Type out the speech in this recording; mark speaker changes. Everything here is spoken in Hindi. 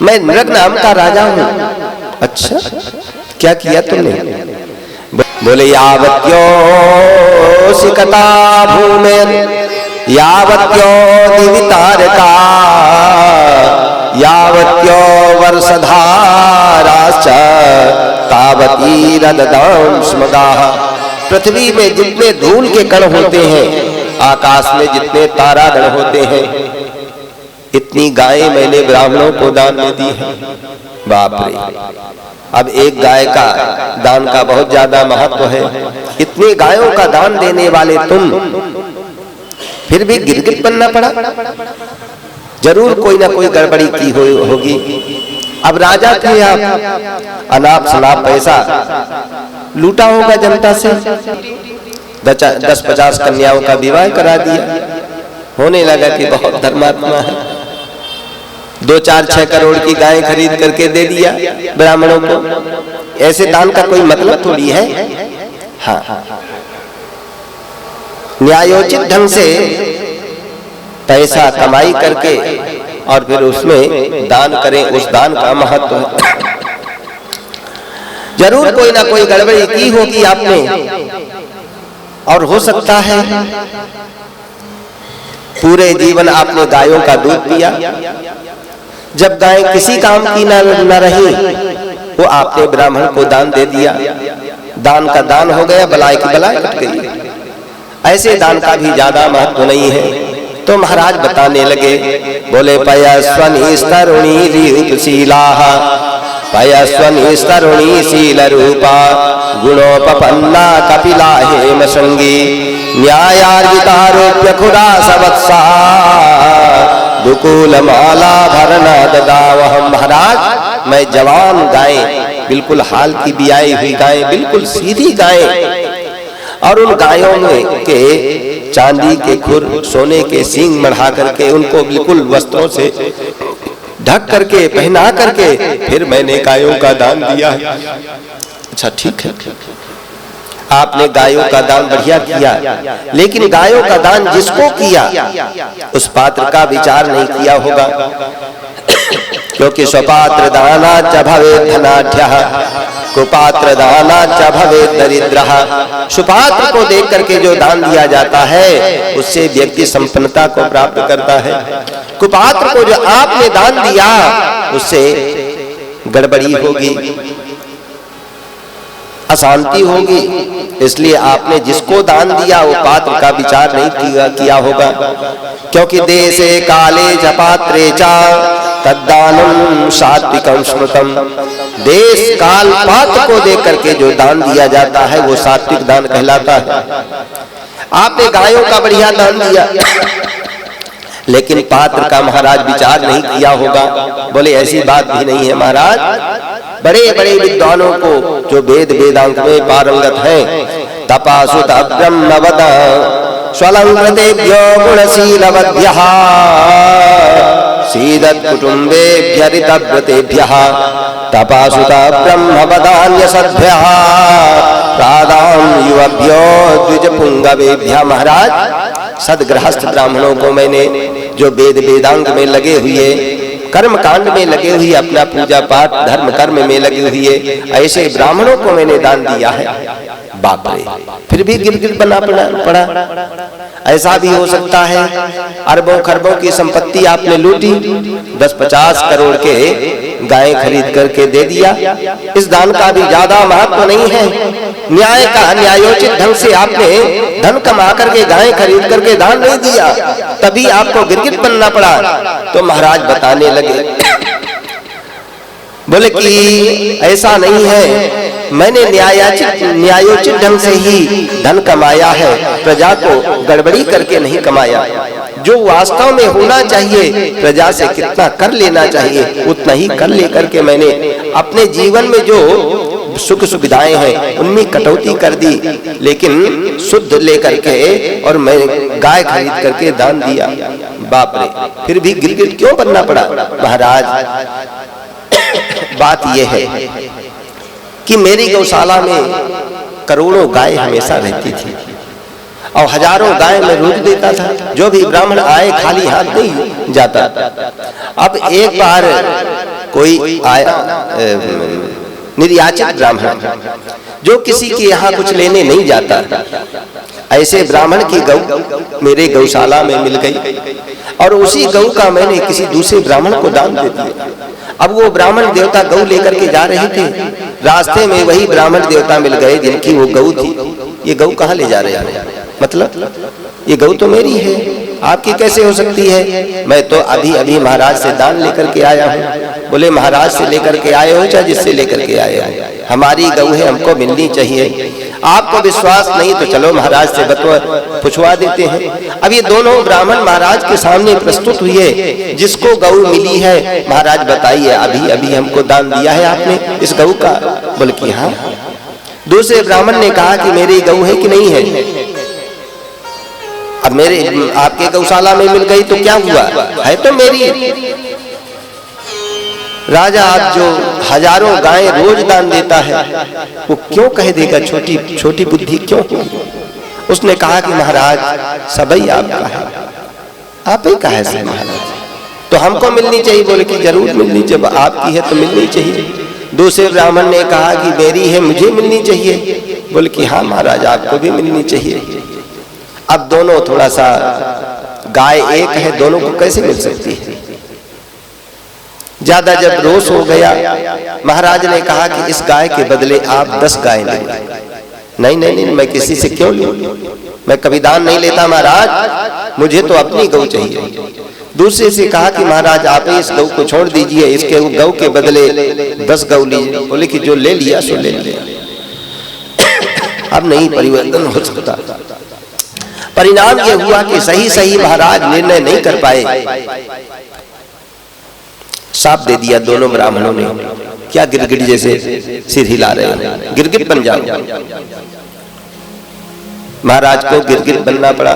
Speaker 1: मैं नृग नाम का राजा हूं। अच्छा, क्या किया तुमने? बोले यावत्यो सिकता भूमेर यावत्यो दिवितारका यावत्यो वर्षधाराश्च तावती रददां स्मगाः। पृथ्वी में जितने धूल के कण होते हैं, आकाश में जितने तारागण होते हैं, इतनी गायें मैंने ब्राह्मणों को दान में दी है। बाप रे, अब एक गाय का दान का बहुत ज्यादा महत्व है। इतनी गायों का दान देने वाले तुम फिर भी गिरगिट बनना पड़ा। जरूर कोई ना कोई गड़बड़ी की होगी। अब राजा थे आप, अनाप शनाप पैसा लूटा होगा जनता से, 10-50 कन्याओं का विवाह करा दिया। होने लगा कि बहुत धर्मात्मा है, 2-4-6 करोड़ की गाय खरीद करके दे दिया ब्राह्मणों को। ऐसे दान का कोई मतलब थोड़ी है। हाँ, न्यायोचित ढंग से पैसा कमाई करके और फिर उसमें दान करें, उस दान का महत्व है। जरूर कोई ना कोई गड़बड़ी की होगी आपने, और हो सकता है पूरे जीवन आपने गायों का दूध पिया। जब गाय किसी काम की न रही, वो आपने ब्राह्मण को दान दे दिया। दान का दान हो गया, बलाय की बलाय कट गई। ऐसे दान का भी ज्यादा महत्व नहीं है। तो महाराज बताने लगे, बोले पयस्वनिस्तरुणीरीपशीलाः पयस्वनिस्तरुणीशीलरूपा गुणोपपन्ना कपिला हेमशृंगी न्यायार्जितारोप्य खुदा सवत्सा दुकूलमाला भरना ददावहम। महाराज, मैं जवान गाय, बिल्कुल हाल की बियाई हुई गाय, बिल्कुल सीधी गाय, और उन गायों में के चांदी के खुर, सोने के सींग मढ़ा करके उनको बिल्कुल वस्त्रों से ढक करके, पहना करके फिर मैंने गायों का दान दिया है। अच्छा, ठीक है, आपने गायों का दान बढ़िया किया, लेकिन गायों का दान जिसको किया उस पात्र का विचार नहीं किया होगा। क्योंकि स्वपात्र दाना च भवेत् धनाढ्यः कुपात्र दाना च भवेत् दरिद्रः। सुपात्र को देख करके जो दान दिया जाता है, उससे व्यक्ति संपन्नता को प्राप्त करता है। कुपात्र को जो आपने दान दिया, उससे गड़बड़ी होगी, अशांति होगी। इसलिए आपने जिसको दान दिया वो पात्र का विचार नहीं किया होगा। क्योंकि देशे काले च पात्रे च तद्दानं सात्विकं स्मृतम। देश काल पात्र को देख करके जो दान दिया जाता है वो सात्विक दान कहलाता है। आपने गायों का बढ़िया दान दिया, लेकिन पात्र का महाराज विचार नहीं किया होगा। बोले ऐसी बात भी नहीं है महाराज। बड़े बड़े विद्वानों को जो वेद वेदांत में पारंगत हैं, तपासुत ब्रह्मवद स्वलंकृतेभ्यो गुणशीलवद्भ्यः सीदत् कुटुम्बेभ्यः ऋतव्रतेभ्यः तपासुत ब्रह्मवदान्यसद्भ्यः प्रादां युवभ्यो द्विजपुंगवेभ्यः। महाराज, सदगृहस्थ ब्राह्मणों को मैंने जो वेद वेदांग में लगे हुए, कर्म कांड में लगे हुए, अपना पूजा पाठ धर्म कर्म में लगे हुए ऐसे ब्राह्मणों को मैंने दान दिया है। बाप रे, फिर भी गिरगिट बना पड़ा। ऐसा भी हो सकता है अरबों खरबों की संपत्ति आपने लूटी, 10-50 करोड़ के गाय खरीद करके दे दिया। इस दान का भी ज्यादा महत्व नहीं है। न्याय का न्यायोचित ढंग से आपने धन कमा करके गाय खरीद करके दान नहीं दिया, तभी आपको गिरगिट बनना पड़ा। तो महाराज बताने लगे, बोले कि ऐसा नहीं है, मैंने न्यायोचित ढंग से ही धन कमाया है, प्रजा को गड़बड़ी करके नहीं कमाया। जो वास्तव में होना चाहिए, प्रजा से कितना कर लेना चाहिए उतना ही कर लेकर के मैंने अपने जीवन में जो सुख सुविधाएं हैं उनमें कटौती कर दी, लेकिन शुद्ध लेकर के और मैं गाय खरीद करके दान दिया। बाप रे, फिर भी गिरगिट क्यों बनना पड़ा? महाराज, बात यह है कि मेरी गौशाला में करोड़ों गाय हमेशा रहती थी और हजारों गाय मैं रोज देता था। जो भी ब्राह्मण आए खाली हाथ नहीं जाता। अब एक बार कोई आया निर्याचित ब्राह्मण जो किसी के यहाँ कुछ लेने नहीं जाता, ऐसे ब्राह्मण की गऊ मेरे गौशाला में मिल गई और उसी गऊ का मैंने किसी दूसरे ब्राह्मण को दान दे दिया। अब वो ब्राह्मण देवता गऊ लेकर के जा रहे थे, रास्ते में वही ब्राह्मण देवता मिल गए जिनकी वो गऊ थी। ये गऊ कहाँ ले जा रहे हैं? मतलब ये गऊ तो मेरी है, आपकी कैसे हो सकती है? मैं तो अभी अभी महाराज से दान लेकर के आया हूँ। बोले महाराज से लेकर के आए हो चाहे जिससे लेकर के आए हो, हमारी गऊ है, हमको मिलनी चाहिए। आपको विश्वास नहीं तो चलो महाराज से पूछवा देते हैं। अब ये दोनों ब्राह्मण महाराज के सामने प्रस्तुत हुए, जिसको गऊ मिली है महाराज बताइए, अभी अभी हमको दान दिया है आपने इस गऊ का? बोले कि हाँ। दूसरे ब्राह्मण ने कहा कि मेरी गऊ है कि नहीं है? अब मेरे आपके गौशाला में मिल गई तो क्या हुआ, है तो मेरी। राजा आज जो हजारों गायें रोज दान देता है वो क्यों कह देगा छोटी छोटी बुद्धि क्यों? उसने कहा कि महाराज सबई आपका है, आप ही का है सब महाराज, तो हमको मिलनी चाहिए। बोले कि जरूर मिलनी, जब आपकी है तो मिलनी चाहिए। दूसरे ब्राह्मण ने कहा कि मेरी है, मुझे मिलनी चाहिए। बोले कि हाँ महाराज आपको भी मिलनी चाहिए। अब दोनों थोड़ा सा, गाय एक है, दोनों को कैसे मिल सकती है? ज्यादा जब रोष हो गया, महाराज ने कहा कि इस गाय के बदले आप 10 गाय लें। नहीं नहीं नहीं, मैं किसी से क्यों लूं, मैं कभी दान नहीं लेता महाराज, मुझे तो अपनी गऊ चाहिए। दूसरे से कहा कि महाराज आप इस गऊ को छोड़ दीजिए, इसके गऊ के बदले 10 गऊ लीजिए। बोले कि जो ले लिया सो ले लिया, अब नहीं परिवर्तन हो सकता। परिणाम ये हुआ कि सही सही महाराज निर्णय नहीं कर पाए, साफ दे दिया दोनों ब्राह्मणों ने। क्या गिरगिट जैसे सिर हिला रहे हैं, गिरगिट बन जाओ। महाराज को गिरगिट बनना पड़ा।